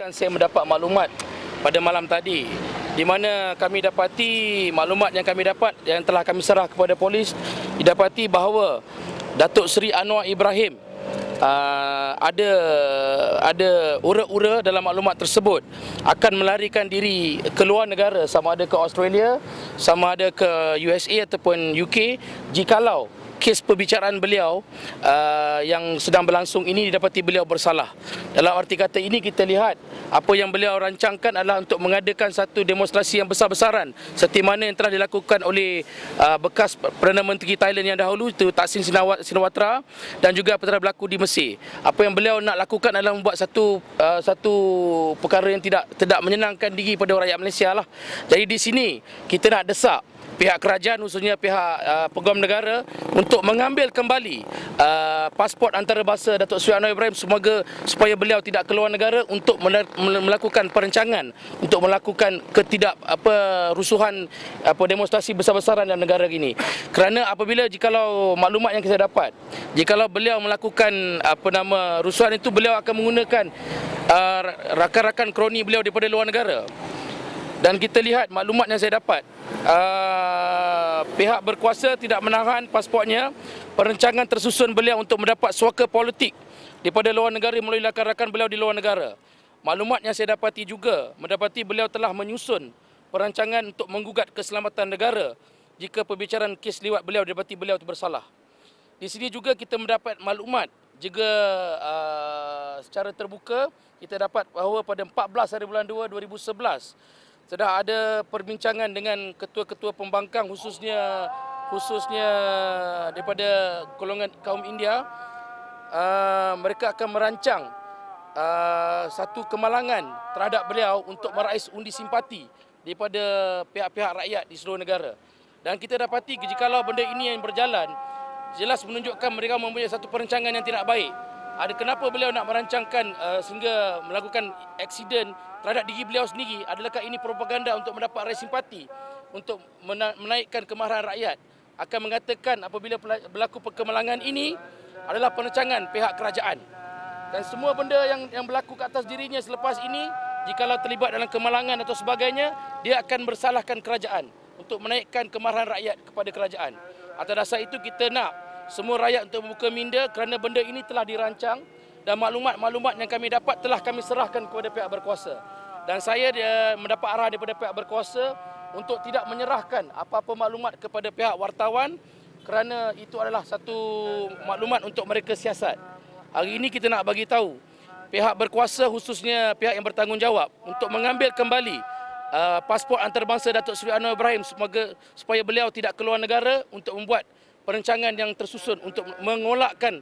Saya mendapat maklumat pada malam tadi di mana kami dapati maklumat yang kami dapat yang telah kami serah kepada polis, didapati bahawa Datuk Seri Anwar Ibrahim ada ura-ura dalam maklumat tersebut akan melarikan diri ke luar negara, sama ada ke Australia, sama ada ke USA ataupun UK, jikalau kes perbicaraan beliau yang sedang berlangsung ini didapati beliau bersalah. Dalam arti kata ini kita lihat apa yang beliau rancangkan adalah untuk mengadakan satu demonstrasi yang besar-besaran seperti mana yang telah dilakukan oleh bekas Perdana Menteri Thailand yang dahulu itu Thaksin Shinawatra dan juga telah berlaku di Mesir. Apa yang beliau nak lakukan adalah membuat satu perkara yang tidak menyenangkan diri pada rakyat Malaysia lah. Jadi di sini kita nak desak pihak kerajaan, khususnya pihak peguam negara untuk mengambil kembali pasport antarabangsa Datuk Seri Anwar Ibrahim supaya beliau tidak keluar negara untuk melakukan perancangan untuk melakukan rusuhan demonstrasi besar-besaran dalam negara ini. Kerana apabila jikalau maklumat yang kita dapat, jikalau beliau melakukan rusuhan itu, beliau akan menggunakan rakan-rakan kroni beliau daripada luar negara. Dan kita lihat maklumat yang saya dapat, pihak berkuasa tidak menahan pasportnya. Perancangan tersusun beliau untuk mendapat suaka politik daripada luar negara melalui rakan-rakan beliau di luar negara. Maklumat yang saya dapati juga mendapati beliau telah menyusun perancangan untuk menggugat keselamatan negara jika perbicaraan kes liwat beliau didapati beliau itu bersalah. Di sini juga kita mendapat maklumat juga secara terbuka kita dapat bahawa pada 14 hari bulan 2 2011 sudah ada perbincangan dengan ketua-ketua pembangkang khususnya daripada golongan kaum India. Mereka akan merancang satu kemalangan terhadap beliau untuk meraih undi simpati daripada pihak-pihak rakyat di seluruh negara. Dan kita dapati jikalau benda ini yang berjalan, jelas menunjukkan mereka mempunyai satu perancangan yang tidak baik. Kenapa beliau nak merancangkan sehingga melakukan aksiden terhadap diri beliau sendiri? Adakah ini propaganda untuk mendapat raih simpati, untuk menaikkan kemarahan rakyat? Akan mengatakan apabila berlaku kemalangan ini adalah perancangan pihak kerajaan. Dan semua benda yang berlaku ke atas dirinya selepas ini, jikalau terlibat dalam kemalangan atau sebagainya, dia akan bersalahkan kerajaan untuk menaikkan kemarahan rakyat kepada kerajaan. Atas dasar itu kita nak semua rakyat untuk membuka minda kerana benda ini telah dirancang dan maklumat-maklumat yang kami dapat telah kami serahkan kepada pihak berkuasa. Dan saya mendapat arah daripada pihak berkuasa untuk tidak menyerahkan apa-apa maklumat kepada pihak wartawan kerana itu adalah satu maklumat untuk mereka siasat. Hari ini kita nak bagi tahu pihak berkuasa, khususnya pihak yang bertanggungjawab, untuk mengambil kembali pasport antarabangsa Datuk Seri Anwar Ibrahim supaya beliau tidak keluar negara untuk membuat perancangan yang tersusun untuk mengolakkan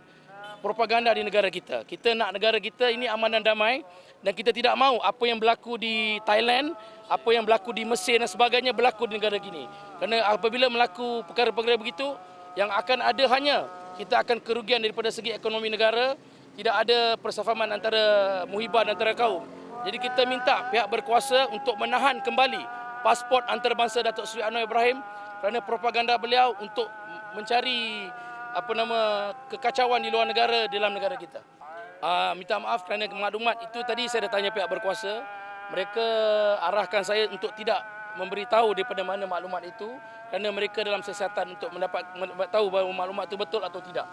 propaganda di negara kita. Kita nak negara kita ini aman dan damai dan kita tidak mahu apa yang berlaku di Thailand, apa yang berlaku di Mesir dan sebagainya berlaku di negara ini. Kerana apabila berlaku perkara-perkara begitu, yang akan ada hanya kita akan kerugian daripada segi ekonomi negara, tidak ada persafaman antara muhibah dan antara kaum. Jadi kita minta pihak berkuasa untuk menahan kembali pasport antarabangsa Datuk Seri Anwar Ibrahim kerana propaganda beliau untuk mencari kekacauan di luar negara, dalam negara kita. Minta maaf kerana maklumat itu tadi saya dah tanya pihak berkuasa. Mereka arahkan saya untuk tidak memberitahu daripada mana maklumat itu kerana mereka dalam siasatan untuk mendapat tahu bahawa maklumat itu betul atau tidak.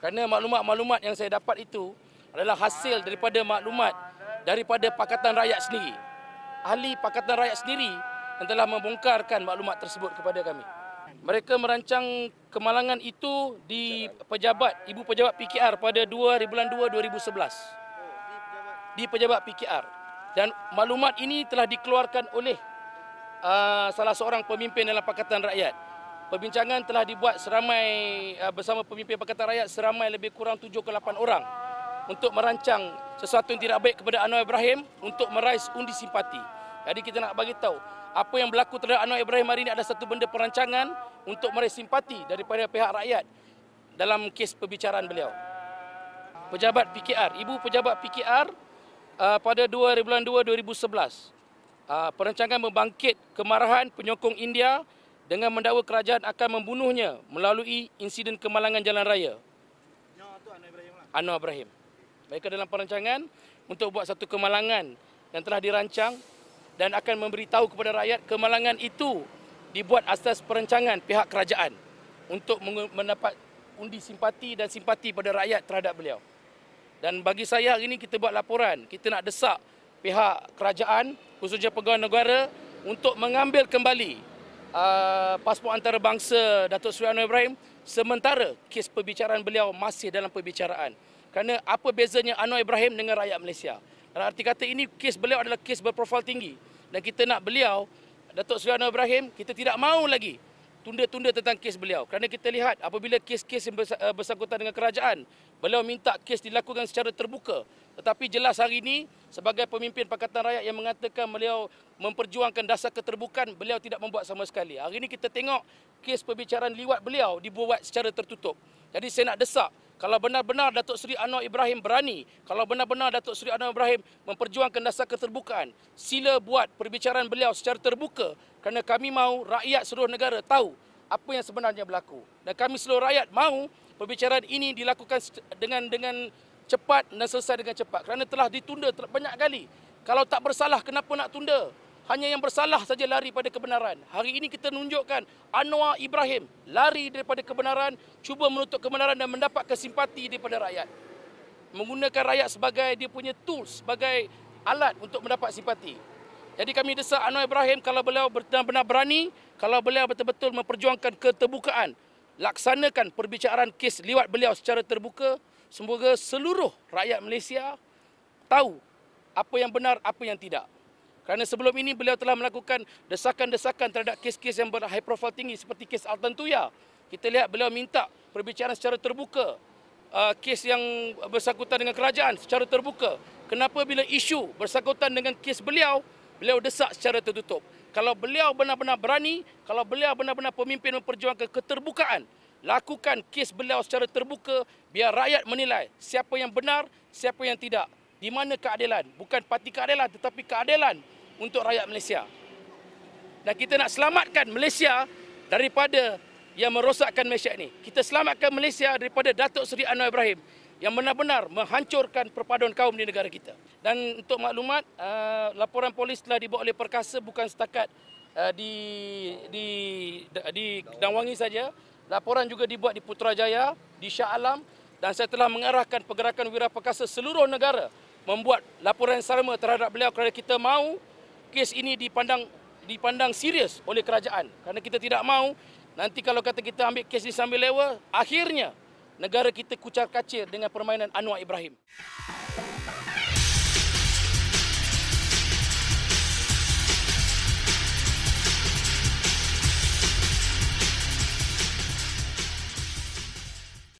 Kerana maklumat-maklumat yang saya dapat itu adalah hasil daripada maklumat daripada Pakatan Rakyat sendiri. Ahli Pakatan Rakyat sendiri yang telah membongkarkan maklumat tersebut kepada kami. Mereka merancang kemalangan itu di Ibu Pejabat PKR pada 2 bulan 2 2011. Di Pejabat PKR. Dan maklumat ini telah dikeluarkan oleh salah seorang pemimpin dalam Pakatan Rakyat. Perbincangan telah dibuat bersama pemimpin Pakatan Rakyat seramai lebih kurang 7 ke 8 orang untuk merancang sesuatu yang tidak baik kepada Anwar Ibrahim untuk meraih undi simpati. Jadi kita nak bagi tahu apa yang berlaku terhadap Anwar Ibrahim hari ini adalah satu benda perancangan untuk meraih simpati daripada pihak rakyat dalam kes perbicaraan beliau. Pejabat PKR, Ibu Pejabat PKR pada 2 bulan 2 2011. Perancangan membangkit kemarahan penyokong India dengan mendakwa kerajaan akan membunuhnya melalui insiden kemalangan jalan raya. Anwar Ibrahim. Mereka dalam perancangan untuk buat satu kemalangan yang telah dirancang dan akan memberitahu kepada rakyat kemalangan itu dibuat atas perancangan pihak kerajaan untuk mendapat undi simpati dan simpati pada rakyat terhadap beliau. Dan bagi saya hari ini kita buat laporan, kita nak desak pihak kerajaan, khususnya pegawai negara untuk mengambil kembali pasport antarabangsa Datuk Seri Anwar Ibrahim sementara kes perbicaraan beliau masih dalam perbicaraan. Kerana apa bezanya Anwar Ibrahim dengan rakyat Malaysia? Dalam arti kata ini kes beliau adalah kes berprofil tinggi dan kita nak beliau, Datuk Seri Anwar Ibrahim, kita tidak mahu lagi tunda-tunda tentang kes beliau. Kerana kita lihat apabila kes-kes yang bersangkutan dengan kerajaan, beliau minta kes dilakukan secara terbuka. Tetapi jelas hari ini sebagai pemimpin Pakatan Rakyat yang mengatakan beliau memperjuangkan dasar keterbukaan, beliau tidak membuat sama sekali. Hari ini kita tengok kes perbicaraan liwat beliau dibuat secara tertutup. Jadi saya nak desak, kalau benar-benar Datuk Seri Anwar Ibrahim berani, kalau benar-benar Datuk Seri Anwar Ibrahim memperjuangkan dasar keterbukaan, sila buat perbicaraan beliau secara terbuka kerana kami mahu rakyat seluruh negara tahu apa yang sebenarnya berlaku. Dan kami seluruh rakyat mahu perbicaraan ini dilakukan dengan cepat dan selesai dengan cepat kerana telah ditunda banyak kali. Kalau tak bersalah, kenapa nak tunda? Hanya yang bersalah saja lari pada kebenaran. Hari ini kita menunjukkan Anwar Ibrahim lari daripada kebenaran, cuba menutup kebenaran dan mendapatkan simpati daripada rakyat. Menggunakan rakyat sebagai dia punya tools, sebagai alat untuk mendapat simpati. Jadi kami desak Anwar Ibrahim, kalau beliau benar-benar berani, kalau beliau betul-betul memperjuangkan keterbukaan, laksanakan perbicaraan kes liwat beliau secara terbuka. Semoga seluruh rakyat Malaysia tahu apa yang benar, apa yang tidak. Kerana sebelum ini beliau telah melakukan desakan-desakan terhadap kes-kes yang ber-high profile tinggi seperti kes Altan Tuya. Kita lihat beliau minta perbicaraan secara terbuka. Kes yang bersangkutan dengan kerajaan secara terbuka. Kenapa bila isu bersangkutan dengan kes beliau, beliau desak secara tertutup? Kalau beliau benar-benar berani, kalau beliau benar-benar pemimpin memperjuangkan keterbukaan, lakukan kes beliau secara terbuka, biar rakyat menilai siapa yang benar, siapa yang tidak. Di mana keadilan? Bukan parti keadilan, tetapi keadilan untuk rakyat Malaysia. Dan kita nak selamatkan Malaysia daripada yang merosakkan Malaysia ini. Kita selamatkan Malaysia daripada Datuk Seri Anwar Ibrahim yang benar-benar menghancurkan perpaduan kaum di negara kita. Dan untuk maklumat, laporan polis telah dibuat oleh Perkasa bukan setakat di Damwangi saja. Laporan juga dibuat di Putrajaya, di Shah Alam, dan saya telah mengarahkan pergerakan Wira Perkasa seluruh negara membuat laporan yang sama terhadap beliau kerana kita mahu kes ini dipandang serius oleh kerajaan. Kerana kita tidak mahu nanti kalau kata kita ambil kes ini sambil lewa, akhirnya negara kita kucar-kacir dengan permainan Anwar Ibrahim.